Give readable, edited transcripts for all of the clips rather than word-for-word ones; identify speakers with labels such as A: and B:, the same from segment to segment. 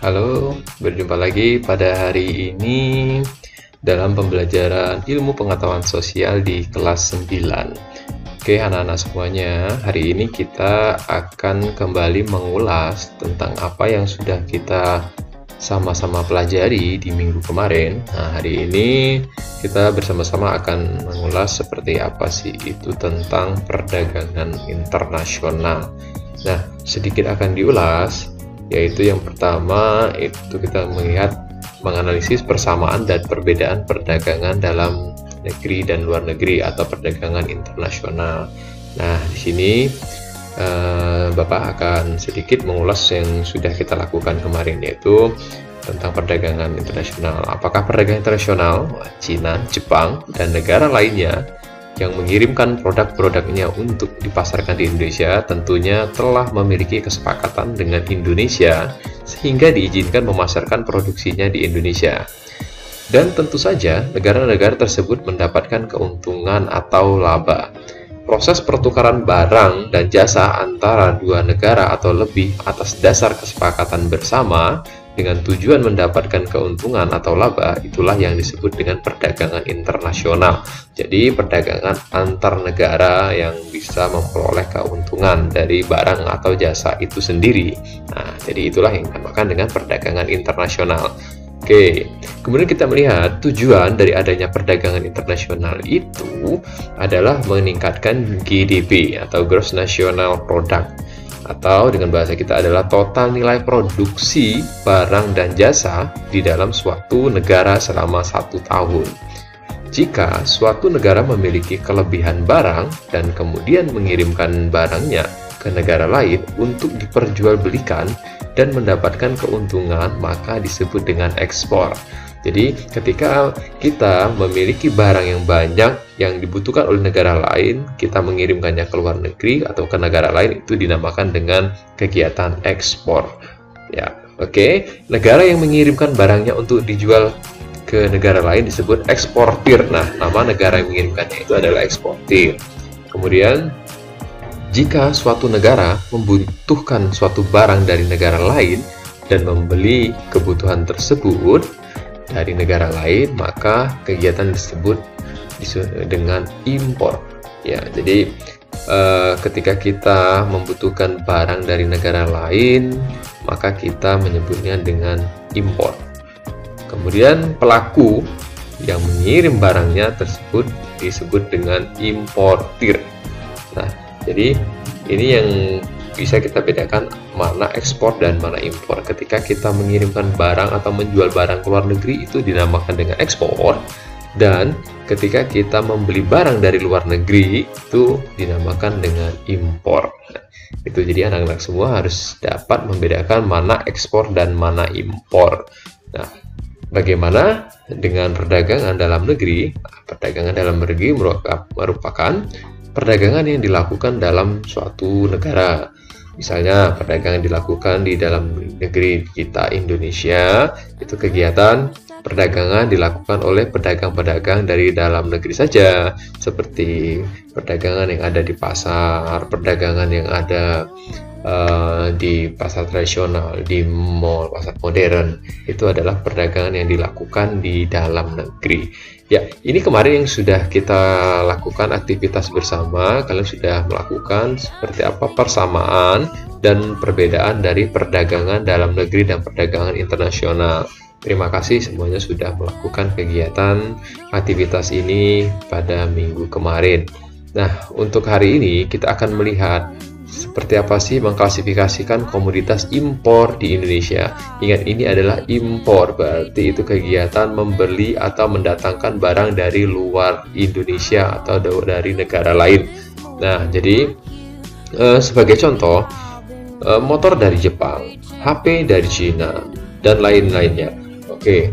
A: Halo, berjumpa lagi pada hari ini dalam pembelajaran ilmu pengetahuan sosial di kelas 9. Oke, anak-anak semuanya, hari ini kita akan kembali mengulas tentang apa yang sudah kita sama-sama pelajari di minggu kemarin. Nah, hari ini kita bersama-sama akan mengulas seperti apa sih itu tentang perdagangan internasional. Nah, sedikit akan diulas, yaitu yang pertama itu kita menganalisis persamaan dan perbedaan perdagangan dalam negeri dan luar negeri atau perdagangan internasional. Nah, di sini Bapak akan sedikit mengulas yang sudah kita lakukan kemarin, yaitu tentang perdagangan internasional. Apakah perdagangan internasional Cina, Jepang, dan negara lainnya yang mengirimkan produk-produknya untuk dipasarkan di Indonesia tentunya telah memiliki kesepakatan dengan Indonesia sehingga diizinkan memasarkan produksinya di Indonesia. Dan tentu saja negara-negara tersebut mendapatkan keuntungan atau laba. Proses pertukaran barang dan jasa antara dua negara atau lebih atas dasar kesepakatan bersama dengan tujuan mendapatkan keuntungan atau laba, itulah yang disebut dengan perdagangan internasional. Jadi perdagangan antar negara yang bisa memperoleh keuntungan dari barang atau jasa itu sendiri. Nah, jadi itulah yang dinamakan dengan perdagangan internasional. Oke, kemudian kita melihat tujuan dari adanya perdagangan internasional itu adalah meningkatkan GDP atau Gross National Product, atau dengan bahasa kita adalah total nilai produksi barang dan jasa di dalam suatu negara selama 1 tahun. Jika suatu negara memiliki kelebihan barang dan kemudian mengirimkan barangnya ke negara lain untuk diperjualbelikan dan mendapatkan keuntungan, maka disebut dengan ekspor. Jadi ketika kita memiliki barang yang banyak yang dibutuhkan oleh negara lain, kita mengirimkannya ke luar negeri atau ke negara lain, itu dinamakan dengan kegiatan ekspor. Ya, oke. Negara yang mengirimkan barangnya untuk dijual ke negara lain disebut eksportir. Nah, nama negara yang mengirimkannya itu adalah eksportir. Kemudian jika suatu negara membutuhkan suatu barang dari negara lain dan membeli kebutuhan tersebut dari negara lain, maka kegiatan disebut dengan impor. Ya, jadi ketika kita membutuhkan barang dari negara lain, maka kita menyebutnya dengan impor. Kemudian pelaku yang mengirim barangnya tersebut disebut dengan importir. Nah, jadi ini yang bisa kita bedakan mana ekspor dan mana impor. Ketika kita mengirimkan barang atau menjual barang ke luar negeri itu dinamakan dengan ekspor, dan ketika kita membeli barang dari luar negeri itu dinamakan dengan impor. Nah, itu jadi anak-anak semua harus dapat membedakan mana ekspor dan mana impor. Nah, bagaimana dengan perdagangan dalam negeri? Perdagangan dalam negeri merupakan perdagangan yang dilakukan dalam suatu negara. Misalnya perdagangan dilakukan di dalam negeri kita Indonesia, itu kegiatan perdagangan dilakukan oleh pedagang-pedagang dari dalam negeri saja, seperti perdagangan yang ada di pasar, perdagangan yang ada di pasar tradisional, di mall, pasar modern. Itu adalah perdagangan yang dilakukan di dalam negeri. Ya, ini kemarin yang sudah kita lakukan aktivitas bersama. Kalian sudah melakukan seperti apa persamaan dan perbedaan dari perdagangan dalam negeri dan perdagangan internasional. Terima kasih semuanya sudah melakukan kegiatan aktivitas ini pada minggu kemarin. Nah, untuk hari ini kita akan melihat seperti apa sih mengklasifikasikan komoditas impor di Indonesia. Ingat, ini adalah impor, berarti itu kegiatan membeli atau mendatangkan barang dari luar Indonesia atau dari negara lain. Nah, jadi sebagai contoh, motor dari Jepang, HP dari Cina, dan lain-lainnya. Oke,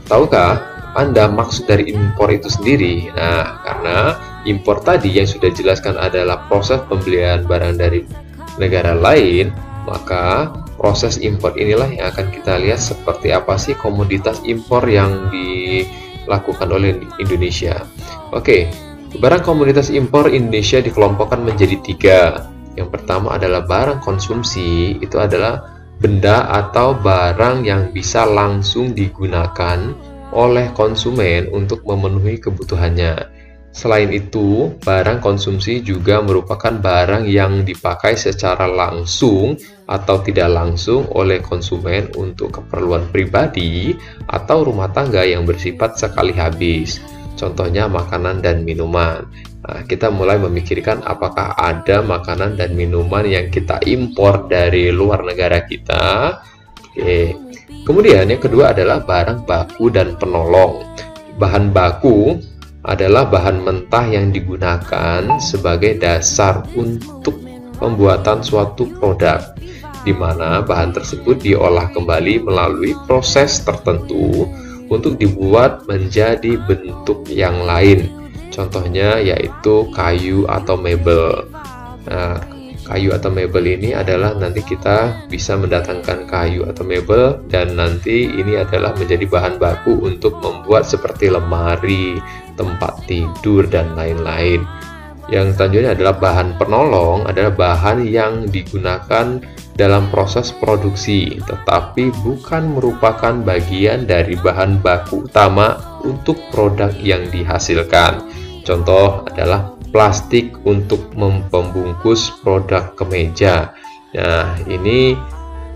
A: tahukah Anda maksud dari impor itu sendiri? Nah, karena impor tadi yang sudah dijelaskan adalah proses pembelian barang dari negara lain, maka proses impor inilah yang akan kita lihat seperti apa sih komoditas impor yang dilakukan oleh Indonesia. Oke, barang komoditas impor Indonesia dikelompokkan menjadi 3. Yang pertama adalah barang konsumsi, itu adalah benda atau barang yang bisa langsung digunakan oleh konsumen untuk memenuhi kebutuhannya. Selain itu, barang konsumsi juga merupakan barang yang dipakai secara langsung atau tidak langsung oleh konsumen untuk keperluan pribadi atau rumah tangga yang bersifat sekali habis. Contohnya makanan dan minuman. Nah, kita mulai memikirkan apakah ada makanan dan minuman yang kita impor dari luar negara kita. Oke. Kemudian yang kedua adalah barang baku dan penolong. Bahan baku adalah bahan mentah yang digunakan sebagai dasar untuk pembuatan suatu produk, di mana bahan tersebut diolah kembali melalui proses tertentu untuk dibuat menjadi bentuk yang lain. Contohnya yaitu kayu atau mebel. Nah, kayu atau mebel ini adalah nanti kita bisa mendatangkan kayu atau mebel dan nanti ini adalah menjadi bahan baku untuk membuat seperti lemari, tempat tidur, dan lain-lain. Yang selanjutnya adalah bahan penolong, adalah bahan yang digunakan dalam proses produksi, tetapi bukan merupakan bagian dari bahan baku utama untuk produk yang dihasilkan. Contoh adalah plastik untuk membungkus produk kemeja. Nah, ini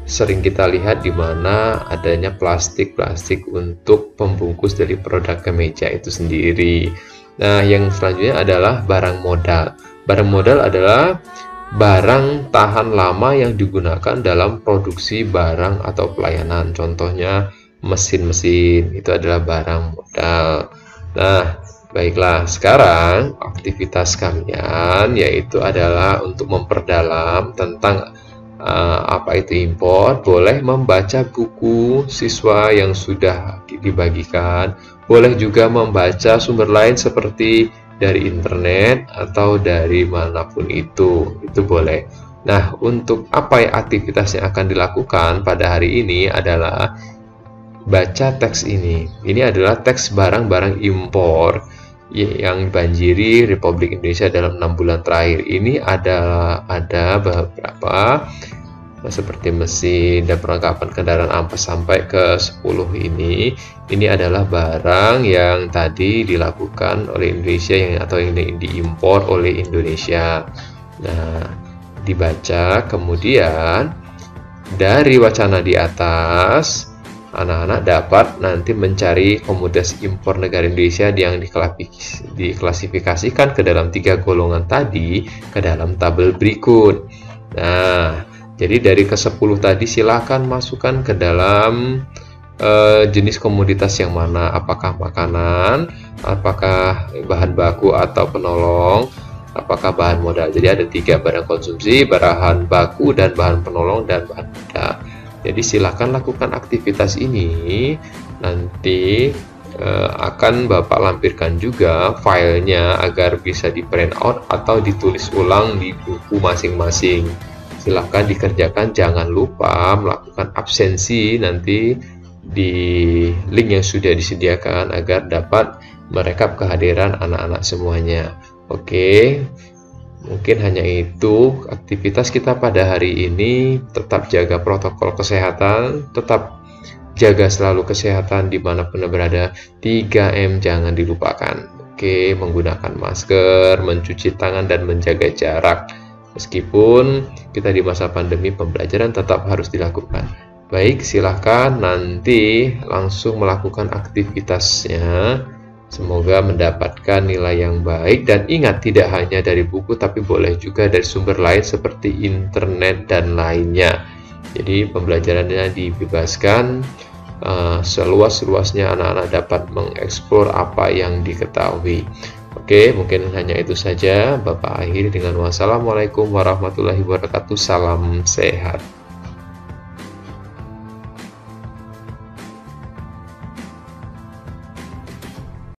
A: sering kita lihat di mana adanya plastik-plastik untuk pembungkus dari produk kemeja itu sendiri. Nah, yang selanjutnya adalah barang modal. Barang modal adalah barang tahan lama yang digunakan dalam produksi barang atau pelayanan. Contohnya mesin-mesin, itu adalah barang modal. Nah, baiklah, sekarang aktivitas kalian yaitu adalah untuk memperdalam tentang apa itu impor. Boleh membaca buku siswa yang sudah dibagikan, boleh juga membaca sumber lain seperti dari internet atau dari manapun itu boleh. Nah, untuk apa ya aktivitas yang akan dilakukan pada hari ini adalah baca teks ini. Ini adalah teks barang-barang impor yang banjiri Republik Indonesia dalam 6 bulan terakhir. Ini ada beberapa seperti mesin dan perlengkapan kendaraan ampas sampai ke 10 ini adalah barang yang tadi dilakukan oleh Indonesia atau yang diimpor oleh Indonesia. Nah, dibaca, kemudian dari wacana di atas anak-anak dapat nanti mencari komoditas impor negara Indonesia yang diklasifikasikan ke dalam 3 golongan tadi ke dalam tabel berikut. Nah, jadi dari ke-10 tadi silakan masukkan ke dalam jenis komoditas yang mana, apakah makanan, apakah bahan baku atau penolong, apakah bahan modal. Jadi ada 3, barang konsumsi, bahan baku, dan bahan penolong dan bahan modal. Jadi silakan lakukan aktivitas ini. Nanti akan Bapak lampirkan juga filenya agar bisa di print out atau ditulis ulang di buku masing-masing. Silahkan dikerjakan, jangan lupa melakukan absensi nanti di link yang sudah disediakan agar dapat merekap kehadiran anak-anak semuanya. Oke, mungkin hanya itu aktivitas kita pada hari ini. Tetap jaga protokol kesehatan, tetap jaga selalu kesehatan dimanapun berada. 3M jangan dilupakan. Oke, menggunakan masker, mencuci tangan, dan menjaga jarak. Meskipun kita di masa pandemi, pembelajaran tetap harus dilakukan. Baik, silahkan nanti langsung melakukan aktivitasnya. Semoga mendapatkan nilai yang baik, dan ingat, tidak hanya dari buku tapi boleh juga dari sumber lain seperti internet dan lainnya. Jadi pembelajarannya dibebaskan, seluas-luasnya anak-anak dapat mengeksplor apa yang diketahui. Oke, mungkin hanya itu saja. Bapak akhiri dengan wassalamualaikum warahmatullahi wabarakatuh. Salam sehat.